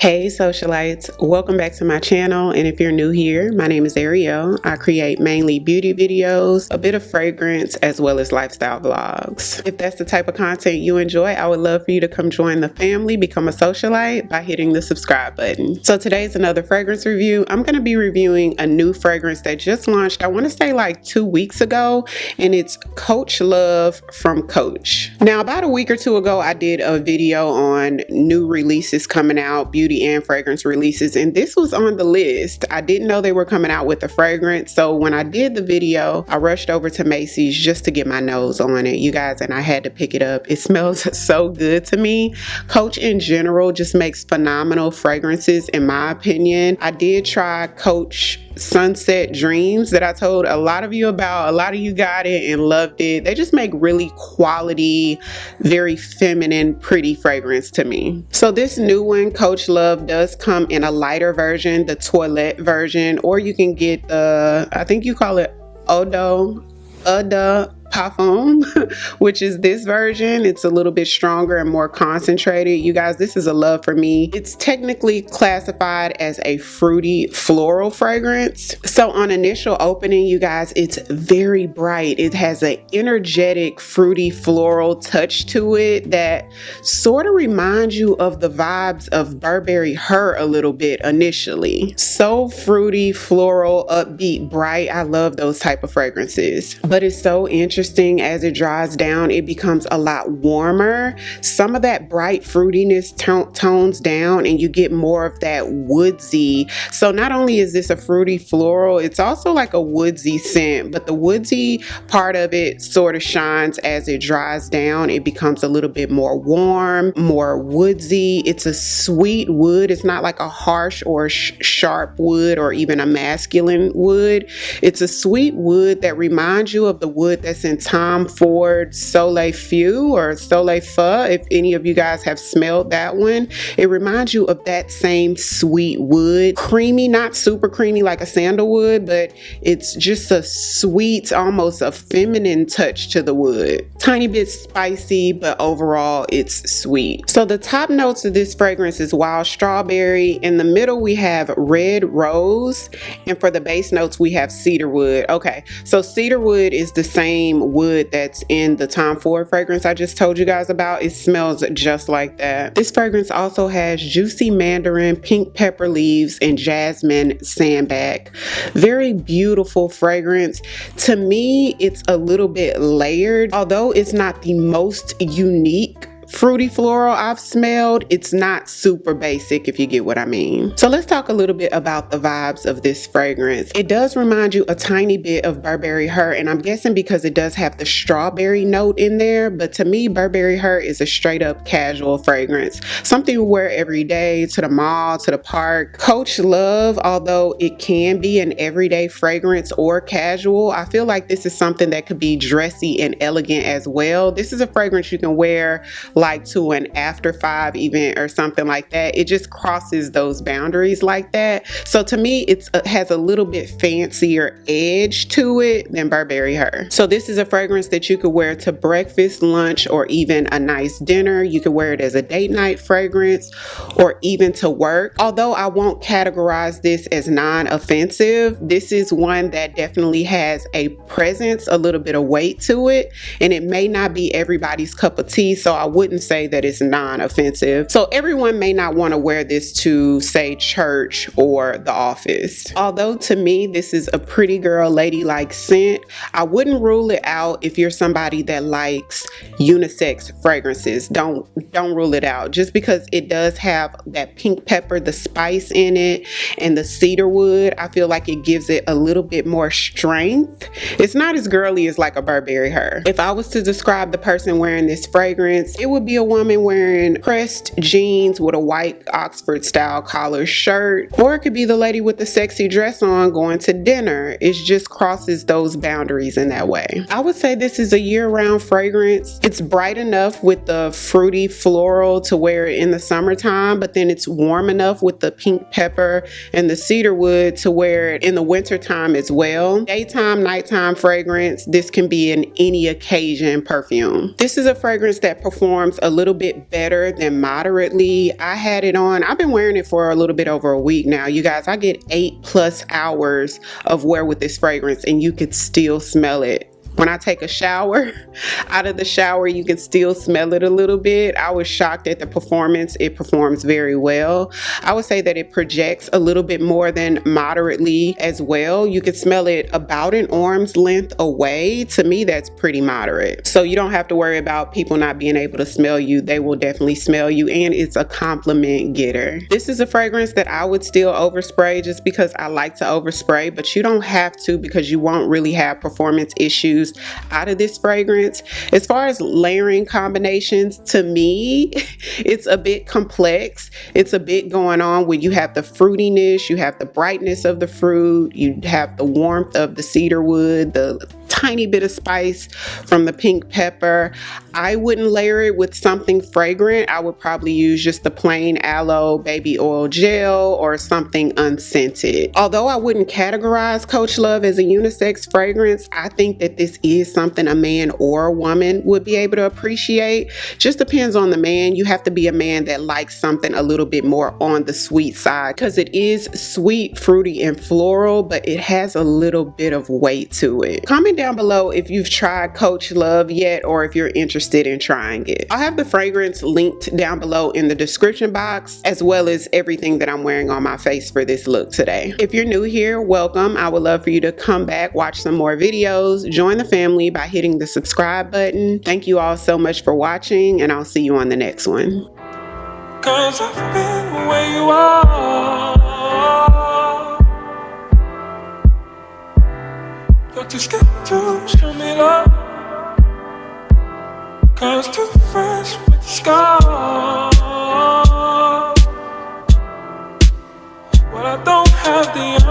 Hey socialites, welcome back to my channel, and if you're new here, my name is Ariell. I create mainly beauty videos, a bit of fragrance, as well as lifestyle vlogs. If that's the type of content you enjoy, I would love for you to come join the family, become a socialite by hitting the subscribe button. So today's another fragrance review. I'm going to be reviewing a new fragrance that just launched, I want to say like 2 weeks ago, and it's Coach Love from Coach. Now about a week or two ago, I did a video on new releases coming out, beauty and fragrance releases, and this was on the list. I didn't know they were coming out with a fragrance, so when I did the video, I rushed over to Macy's just to get my nose on it, you guys, and I had to pick it up. It smells so good to me. Coach in general just makes phenomenal fragrances in my opinion. I did try Coach Sunset Dreams that I told a lot of you about. A lot of you got it and loved it. They just make really quality, very feminine, pretty fragrance to me. So this new one, Coach Love, does come in a lighter version, the toilette version, or you can get the, I think you call it Eau de Parfum, which is this version. It's a little bit stronger and more concentrated. You guys, this is a love for me. It's technically classified as a fruity floral fragrance. So on initial opening, you guys, it's very bright. It has an energetic fruity floral touch to it that sort of reminds you of the vibes of Burberry Hurt a little bit initially. So fruity, floral, upbeat, bright. I love those type of fragrances. But it's so interesting as it dries down, it becomes a lot warmer. Some of that bright fruitiness tones down and you get more of that woodsy. So not only is this a fruity floral, it's also like a woodsy scent, but the woodsy part of it sort of shines as it dries down. It becomes a little bit more warm, more woodsy. It's a sweet wood. It's not like a harsh or sharp wood or even a masculine wood. It's a sweet wood that reminds you of the wood that's in Tom Ford Soleil Feu or Soleil Feu. If any of you guys have smelled that one, it reminds you of that same sweet wood. Creamy, not super creamy like a sandalwood, but it's just a sweet, almost a feminine touch to the wood. Tiny bit spicy, but overall it's sweet. So the top notes of this fragrance is wild strawberry. In the middle we have red rose, and for the base notes we have cedarwood. Okay, so cedarwood is the same wood that's in the Tom Ford fragrance I just told you guys about. It smells just like that. This fragrance also has juicy mandarin, pink pepper leaves, and jasmine sandbag. Very beautiful fragrance. To me, it's a little bit layered. Although it's not the most unique fruity floral I've smelled, it's not super basic, if you get what I mean. So let's talk a little bit about the vibes of this fragrance. It does remind you a tiny bit of Burberry Hurt, and I'm guessing because it does have the strawberry note in there, but to me Burberry Hurt is a straight up casual fragrance, something you wear every day, to the mall, to the park. Coach Love, although it can be an everyday fragrance or casual, I feel like this is something that could be dressy and elegant as well. This is a fragrance you can wear like to an after 5 event or something like that. It just crosses those boundaries like that. So to me, it has a little bit fancier edge to it than Burberry Hurt. So this is a fragrance that you could wear to breakfast, lunch, or even a nice dinner. You could wear it as a date night fragrance or even to work. Although I won't categorize this as non-offensive, this is one that definitely has a presence, a little bit of weight to it, and it may not be everybody's cup of tea, so I wouldn't say that it's non-offensive. So everyone may not want to wear this to, say, church or the office. Although to me this is a pretty girl ladylike scent, I wouldn't rule it out if you're somebody that likes unisex fragrances. Don't rule it out, just because it does have that pink pepper, the spice in it, and the cedarwood. I feel like it gives it a little bit more strength. It's not as girly as like a Burberry Hurt. If I was to describe the person wearing this fragrance, it would be a woman wearing pressed jeans with a white Oxford style collar shirt, or it could be the lady with the sexy dress on going to dinner. It just crosses those boundaries in that way. I would say this is a year-round fragrance. It's bright enough with the fruity floral to wear it in the summertime, but then it's warm enough with the pink pepper and the cedarwood to wear it in the wintertime as well. Daytime, nighttime fragrance. This can be an any occasion perfume. This is a fragrance that performs performs a little bit better than moderately. I had it on, I've been wearing it for a little bit over a week now. You guys, I get 8+ hours of wear with this fragrance and you could still smell it. When I take a shower, out of the shower, you can still smell it a little bit. I was shocked at the performance. It performs very well. I would say that it projects a little bit more than moderately as well. You can smell it about an arm's length away. To me, that's pretty moderate. So you don't have to worry about people not being able to smell you. They will definitely smell you, and it's a compliment getter. This is a fragrance that I would still overspray just because I like to overspray, but you don't have to because you won't really have performance issues out of this fragrance. As far as layering combinations, to me, it's a bit complex. It's a bit going on where you have the fruitiness, you have the brightness of the fruit, you have the warmth of the cedar wood, the tiny bit of spice from the pink pepper. I wouldn't layer it with something fragrant. I would probably use just the plain aloe baby oil gel or something unscented. Although I wouldn't categorize Coach Love as a unisex fragrance, I think that this is something a man or a woman would be able to appreciate. Just depends on the man. You have to be a man that likes something a little bit more on the sweet side because it is sweet, fruity, and floral, but it has a little bit of weight to it. Comment down below if you've tried Coach Love yet or if you're interested in trying it. I'll have the fragrance linked down below in the description box, as well as everything that I'm wearing on my face for this look today. If you're new here, welcome. I would love for you to come back, watch some more videos, join the family by hitting the subscribe button. Thank you all so much for watching, and I'll see you on the next one. 'Cause I've been where you are. You're too scared to show me love, 'cause too fresh with the scars. Well, I don't have the